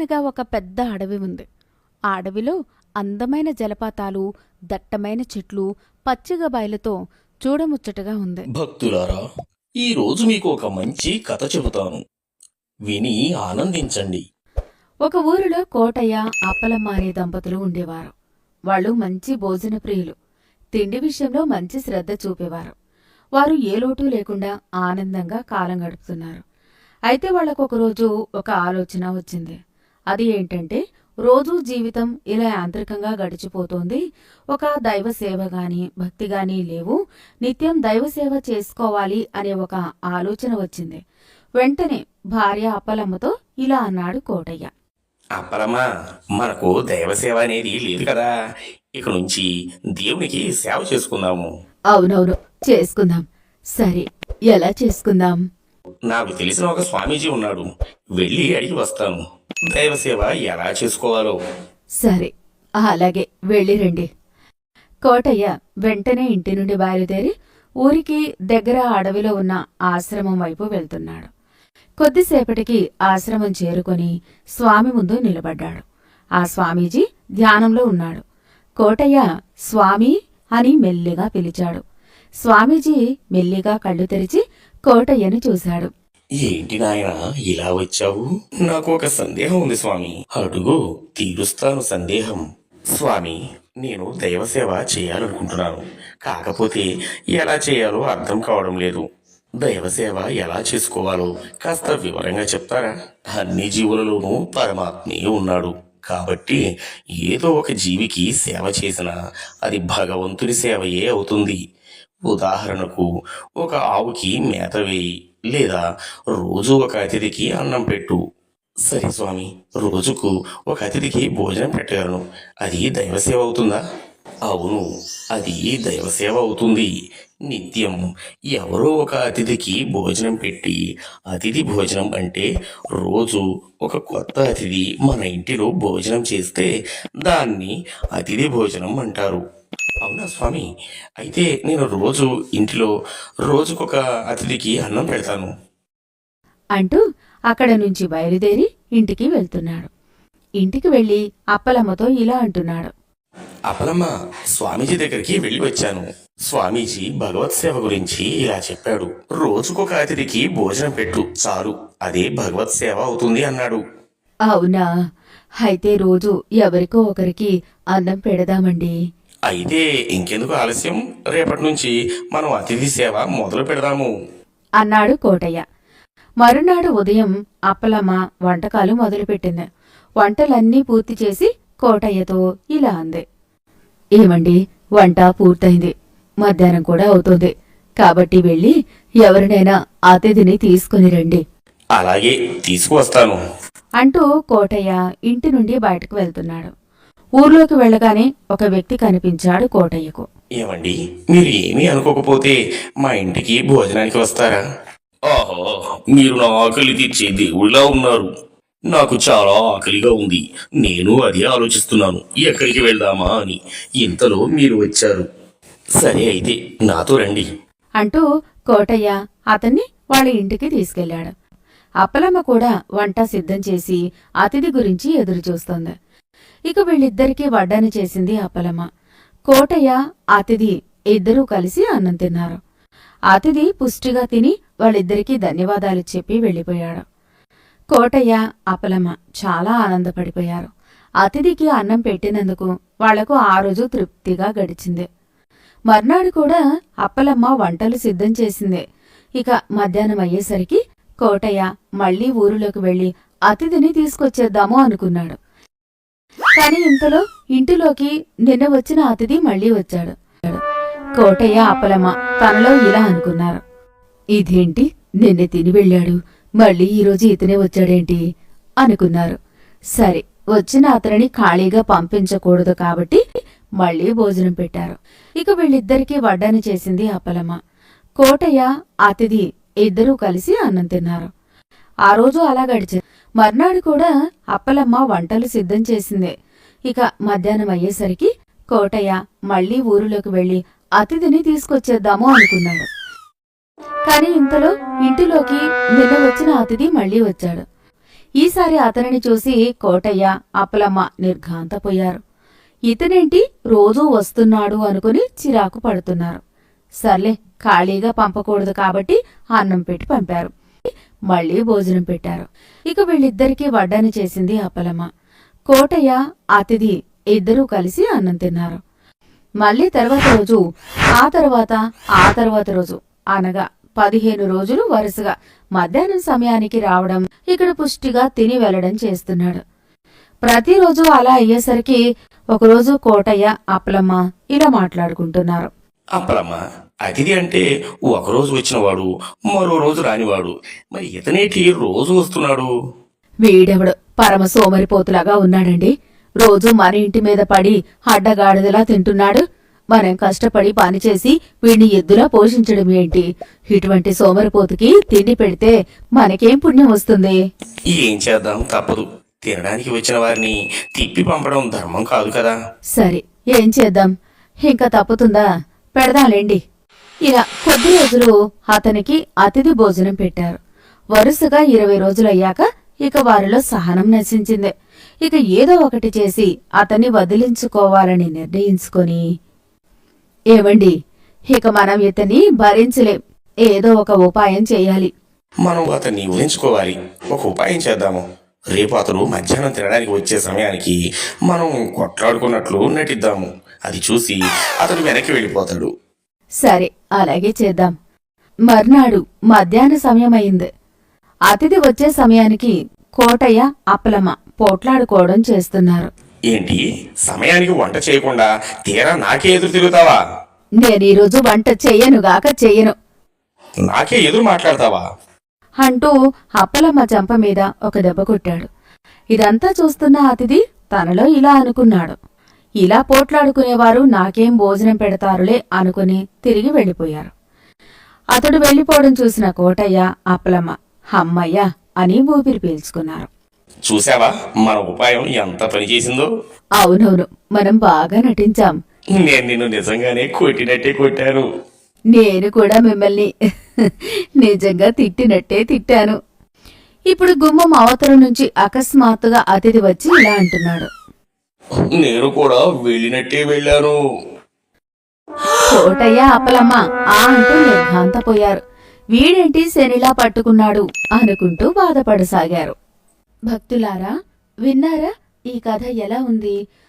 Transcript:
అనగనగా ఒక పెద్ద అడవి ఉంది. ఆ అడవిలో అందమైన జలపాతాలు, దట్టమైన చెట్లు, పచ్చిగ బయలుతో చూడముచ్చటగా ఉంది. భక్తులారా, ఈరోజు మీకు ఒక మంచి కథ చెబుతాను. విని ఆనందించండి. ఒక ఊరిలో కోటయ్య, అప్పలమ్మ అనే దంపతులు ఉండేవారు. వాళ్ళు మంచి భోజన ప్రియులు. తిండి విషయంలో మంచి శ్రద్ధ చూపేవారు. వారు ఏ లోటు లేకుండా ఆనందంగా కాలం గడుపుతున్నారు. అయితే వాళ్లకొకరోజు ఒక ఆలోచన వచ్చింది. అది ఏంటంటే, రోజూ జీవితం ఇలా యాంత్రికంగా గడిచిపోతోంది. ఒక దైవసేవ గాని భక్తి గాని లేవు. నిత్యం దైవసేవ చేసుకోవాలి అనే ఒక ఆలోచన వచ్చింది. వెంటనే భార్య అప్పలమ్మతో ఇలా అన్నాడు కోటయ్య. అప్పలమ్మా, మనకు దైవసేవ అనేది లేదు కదా. ఇక నుంచి దేవునికి సేవ చేసుకుందాము. అవునవును, చేసుకుందాం. సరే, ఎలా చేసుకుందాం? నాకు తెలిసిన ఒక స్వామీజీ ఉన్నాడు. వెళ్ళి అడిగి వస్తాను దైవసేవ ఎలా చేసుకోవాలో. సరే, అలాగే వెళ్ళిరండి. కోటయ్య వెంటనే ఇంటి నుండి బయలుదేరి ఊరికి దగ్గర అడవిలో ఉన్న ఆశ్రమం వైపు వెళ్తున్నాడు. కొద్దిసేపటికి ఆశ్రమం చేరుకొని స్వామి ముందు నిలబడ్డాడు. ఆ స్వామీజీ ధ్యానంలో ఉన్నాడు. కోటయ్య స్వామి అని మెల్లిగా పిలిచాడు. స్వామీజీ మెల్లిగా కళ్ళు తెరిచి కోటయ్యను చూశాడు. ఏంటి నాయనా ఇలా వచ్చావు? నాకు ఒక సందేహం ఉంది స్వామి. అడుగు, తీరుస్తాను సందేహం. స్వామి, నేను దైవసేవ చేయాలనుకుంటున్నాను. కాకపోతే ఎలా చేయాలో అర్థం కావడం లేదు. దైవసేవ ఎలా చేసుకోవాలో కాస్త వివరంగా చెప్తారా? అన్ని జీవులలోనూ పరమాత్మే ఉన్నాడు. కాబట్టి ఏదో ఒక జీవికి సేవ చేసినా అది భగవంతుని సేవయే అవుతుంది. ఉదాహరణకు, ఒక ఆవుకి మేత వేయి, లేదా రోజు ఒక అతిథికి అన్నం పెట్టు. సరే స్వామి, రోజుకు ఒక అతిథికి భోజనం పెట్టగలను. అది దైవసేవ అవుతుందా? అవును, అది దైవసేవ అవుతుంది. నిత్యం ఎవరో ఒక అతిథికి భోజనం పెట్టి, అతిథి భోజనం అంటే రోజు ఒక కొత్త అతిథి మన ఇంటిలో భోజనం చేస్తే దాన్ని అతిథి భోజనం అంటారు. అవునా స్వామి? అయితే నేను రోజు ఇంటిలో రోజుకొక అతిథికి అన్నం పెడతాను అంటూ అక్కడ నుంచి బయలుదేరి ఇంటికి వెళ్తున్నాడు. ఇంటికి వెళ్లి అప్పలమ్మతో ఇలా అంటున్నాడు. అప్పలమ్మ, స్వామీజీ దగ్గరికి వెళ్ళి వచ్చాను. స్వామీజీ భగవత్ సేవ గురించి ఇలా చెప్పాడు. రోజుకొక అతిథికి భోజనం పెట్టు చాలు, అదే భగవత్ సేవ అవుతుంది అన్నాడు. అవునా? అయితే రోజు ఎవరికో ఒకరికి అన్నం పెడదామండి. అయితే ఇంకెందుకు ఆలస్యం? రేపటి నుంచి మనం అతిథి సేవ మొదలు పెడదాము అన్నాడు కోటయ్య. మరునాడు ఉదయం అప్పలమ్మ వంటకాలు మొదలుపెట్టింది. వంటలన్నీ పూర్తి చేసి కోటయ్యతో ఇలా అంది. ఏమండి, వంట పూర్తయింది. మధ్యాహ్నం కూడా అవుతోంది. కాబట్టి వెళ్ళి ఎవరినైనా అతిథిని తీసుకుని రండి. అలాగే, తీసుకువస్తాను అంటూ కోటయ్య ఇంటి నుండి బయటకు వెళ్తున్నాడు. ఊర్లోకి వెళ్ళగానే ఒక వ్యక్తి కనిపించాడు కోటయ్యకు. ఏమండి, మీరు ఏమీ అనుకోకపోతే మా ఇంటికి భోజనానికి వస్తారా? ఆహో, మీరు నా ఆకలి తీర్చే దేవుడిలా ఉన్నారు. నాకు చాలా ఆకలిగా ఉంది. నేను అదే ఆలోచిస్తున్నాను, ఎక్కడికి వెళ్దామా అని. ఇంతలో మీరు వచ్చారు. సరే అయితే నాతో రండి అంటూ కోటయ్య అతన్ని వాళ్ళ ఇంటికి తీసుకెళ్లాడు. అప్పలమ్మ కూడా వంట సిద్ధం చేసి అతిథి గురించి ఎదురుచూస్తోంది. ఇక వీళ్ళిద్దరికీ వడ్డాన చేసింది అప్పలమ్మ. కోటయ్య, అతిథి ఇద్దరూ కలిసి అన్నం తిన్నారు. అతిథి పుష్టిగా తిని వాళ్ళిద్దరికీ ధన్యవాదాలు చెప్పి వెళ్ళిపోయాడు. కోటయ్య, అప్పలమ్మ చాలా ఆనందపడిపోయారు. అతిథికి అన్నం పెట్టినందుకు వాళ్లకు ఆ రోజు తృప్తిగా గడిచింది. మర్నాడు కూడా అప్పలమ్మ వంటలు సిద్ధం చేసింది. ఇక మధ్యాహ్నం అయ్యేసరికి కోటయ్య మళ్లీ ఊరిలోకి వెళ్లి అతిథిని తీసుకొచ్చేద్దాము అనుకున్నాడు. కాని ఇంతలో ఇంటిలోకి నిన్న వచ్చిన అతిథి మళ్లీ వచ్చాడు. కోటయ్య, అప్పలమ్మ తనలో ఇలా అనుకున్నారు. ఇదేంటి, నిన్నే తిని వెళ్ళాడు, మళ్లీ ఈరోజు ఇతనే వచ్చాడేంటి అనుకున్నారు. సరే, వచ్చిన అతనిని ఖాళీగా పంపించకూడదు కాబట్టి మళ్లీ భోజనం పెట్టారు. ఇక వీళ్ళిద్దరికీ వడ్డాన చేసింది అప్పలమ్మ. కోటయ్య, అతిథి ఇద్దరూ కలిసి అన్నం తిన్నారు. ఆ రోజు అలా గడిచింది. మర్నాడు కూడా అప్పలమ్మ వంటలు సిద్ధం చేసింది. ఇక మధ్యాహ్నం అయ్యేసరికి కోటయ్య మళ్లీ ఊరిలోకి వెళ్లి అతిథిని తీసుకొచ్చేద్దాము అనుకున్నాడు. కాని ఇంతలో ఇంటిలోకి నిన్న వచ్చిన అతిథి మళ్లీ వచ్చాడు. ఈసారి అతనిని చూసి కోటయ్య అప్పలమ్మ నిర్ఘాంతపోయారు. ఇతనేంటి రోజూ వస్తున్నాడు అనుకుని చిరాకు పడుతున్నారు. సర్లే, ఖాళీగా పంపకూడదు కాబట్టి అన్నం పెట్టి పంపారు. మళ్లీ భోజనం పెట్టారు. ఇక వీళ్ళిద్దరికీ వడ్డాని చేసింది అప్పలమ్మ. కోటయ్య, అతిథి ఇద్దరూ కలిసి అన్నం తిన్నారు. మళ్లీ తర్వాత రోజు, ఆ తర్వాత రోజు అనగా 15 రోజులు వరుసగా మధ్యాహ్నం సమయానికి రావడం, ఇక్కడ పుష్టిగా తిని వెళ్లడం చేస్తున్నాడు. ప్రతిరోజు అలా అయ్యేసరికి ఒకరోజు కోటయ్య, అప్పలమ్మ ఇలా మాట్లాడుకుంటున్నారు. అప్పలమ్మ, అతిథి అంటే ఒకరోజు వచ్చినవాడు మరో రోజు రానివాడు. మరి ఇతనేటి రోజు వస్తున్నాడు? వీడెవడు పరమ సోమరిపోతులాగా ఉన్నాడండి. రోజు మన ఇంటి మీద పడి అడ్డగాడిదలా తింటున్నాడు. మనం కష్టపడి పనిచేసి వీడిని ఎద్దులా పోషించడం ఏంటి? ఇటువంటి సోమరిపోతుకి తిండి పెడితే మనకేం పుణ్యం వస్తుంది? ఏం చేద్దాం, తప్పదు. తినడానికి వచ్చిన వారిని తిప్పి పంపడం ధర్మం కాదు కదా. సరే, ఏం చేద్దాం? ఇంకా తప్పుతుందా? పెడదాంలేండి. ఇలా కొద్ది రోజులు అతనికి అతిథి భోజనం పెట్టారు. వరుసగా 20 రోజులయ్యాక ఇక వారిలో సహనం నశించింది. ఇక ఏదో ఒకటి చేసి అతన్ని వదిలించుకోవాలని నిర్ణయించుకొని, ఏవండి, ఇక మనం ఇతన్ని భరించలేం. ఏదో ఒక ఉపాయం చేయాలి. మనం అతన్ని ఊహించుకోవాలి. ఒక ఉపాయం చేద్దాము. రేపు అతను మధ్యాహ్నం తినడానికి వచ్చే సమయానికి మనం కొట్లాడుకున్నట్లు నటిద్దాము. అది చూసి అతను వెనక్కి వెళ్ళిపోతాడు. సరే, అలాగే చేద్దాం. మర్నాడు మధ్యాహ్న సమయమైంది. అతిథి వచ్చే సమయానికి కోటయ్య, అప్పలమ్మ పోట్లాడుకోవడం చేస్తున్నారు. ఏంటి, సమయానికి వంట చేయకుండా తీరా నాకే ఎదురు తిరుగుతావా? నేనీరోజు వంట చెయ్యను. నాకే ఎదురు మాట్లాడతావా? అంటూ అప్పలమ్మ చెంప మీద ఒక దెబ్బ కొట్టాడు. ఇదంతా చూస్తున్న అతిథి తనలో ఇలా అనుకున్నాడు. ఇలా పోట్లాడుకునేవారు నాకేం భోజనం పెడతారులే అనుకుని తిరిగి వెళ్ళిపోయారు. అతడు వెళ్ళిపోవడం చూసిన కోటయ్య, అప్పలమ్మ హమ్మయ్య అని ఊపిరి పీల్చుకున్నారు. చూసావా మన ఉపాయం ఎంత పనిచేసిందో? అవునవును, మనం బాగా నటించాం. నేను నిన్ను నిజంగానే కొట్టినట్టే కొట్టాను. నేను కూడా మిమ్మల్ని నిజంగా తిట్టినట్టే తిట్టాను. ఇప్పుడు గుమ్మం అవతల నుంచి అకస్మాత్తుగా అతిథి వచ్చి ఇలా అంటున్నాడు. నేను కూడా వెళ్ళినట్టే వెళ్ళాను. కోటయ్య, అప్పలమ్మ ఆ అంటూ నిర్ఘాంతపోయారు. వీడేంటి శనిలా పట్టుకున్నాడు అనుకుంటూ బాధపడసాగారు. భక్తులారా, విన్నారా ఈ కథ ఎలా ఉంది?